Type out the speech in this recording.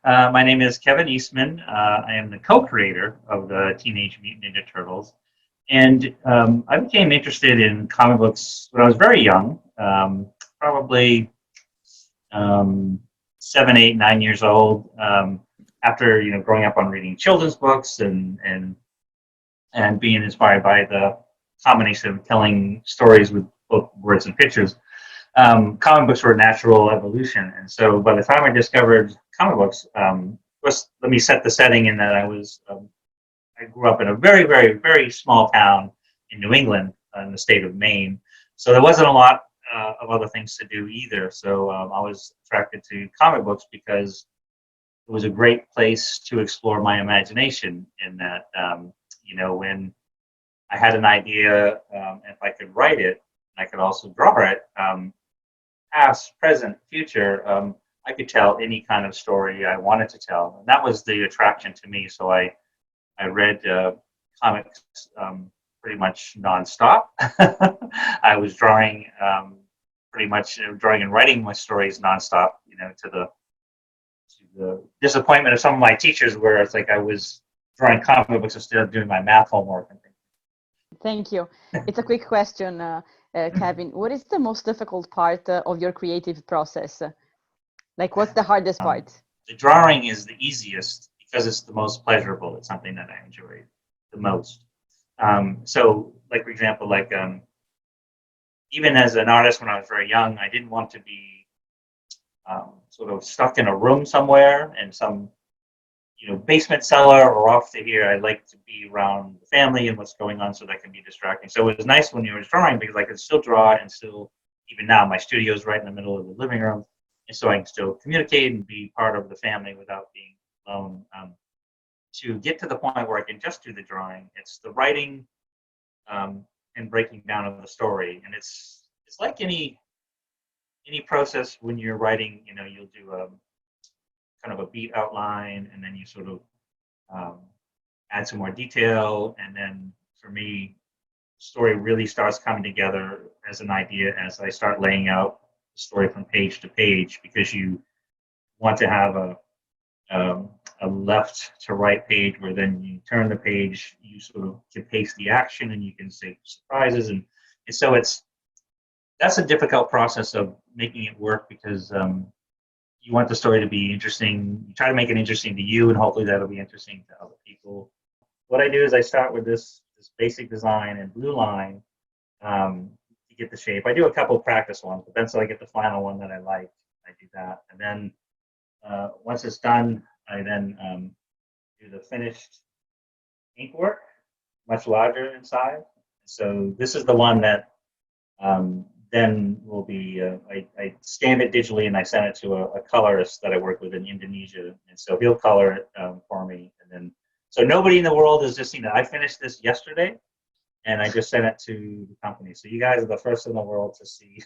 My name is Kevin Eastman. I am the co-creator of the Teenage Mutant Ninja Turtles. And I became interested in comic books when I was very young, probably um, 7, 8, 9 years old. After growing up on reading children's books and being inspired by the combination of telling stories with both words and pictures, comic books were a natural evolution. And so by the time I discovered comic books, first let me set the setting in that I grew up in a very, very, very small town in New England, in the state of Maine. So there wasn't a lot of other things to do either. So I was attracted to comic books because it was a great place to explore my imagination. In that, when I had an idea, if I could write it, I could also draw it. Past, present, future, I could tell any kind of story I wanted to tell, and that was the attraction to me. So I read comics pretty much nonstop. I was drawing pretty much drawing and writing my stories nonstop. To the disappointment of some of my teachers, where it's like I was drawing comic books instead of doing my math homework and things. Thank you. It's a quick question, Kevin. What is the most difficult part of your creative process? Like, what's the hardest part? The drawing is the easiest because it's the most pleasurable. It's something that I enjoy the most. So, like, for example, even as an artist when I was very young, I didn't want to be sort of stuck in a room somewhere in some basement cellar or off to here. I like to be around the family and what's going on, so that can be distracting. So it was nice when you were drawing because I could still draw and still, even now, my studio is right in the middle of the living room, and so I can still communicate and be part of the family without being alone. To get to the point where I can just do the drawing, it's the writing and breaking down of the story, and it's like any process when you're writing. You'll do a kind of a beat outline, and then you sort of add some more detail, and then for me, the story really starts coming together as an idea as I start laying out the story from page to page, because you want to have a left to right page where then you turn the page, you sort of can pace the action, and you can say surprises, and so that's a difficult process of making it work, because you want the story to be interesting. You try to make it interesting to you, and hopefully that'll be interesting to other people. What I do is I start with this basic design in blue line to get the shape. I do a couple of practice ones, but then so I get the final one that I like, I do that. And then once it's done, I then do the finished ink work, much larger in size. So this is the one that then will be, I scan it digitally and I send it to a colorist that I work with in Indonesia. And so he'll color it for me. And then, so nobody in the world has just seen it. I finished this yesterday and I just sent it to the company. So you guys are the first in the world to see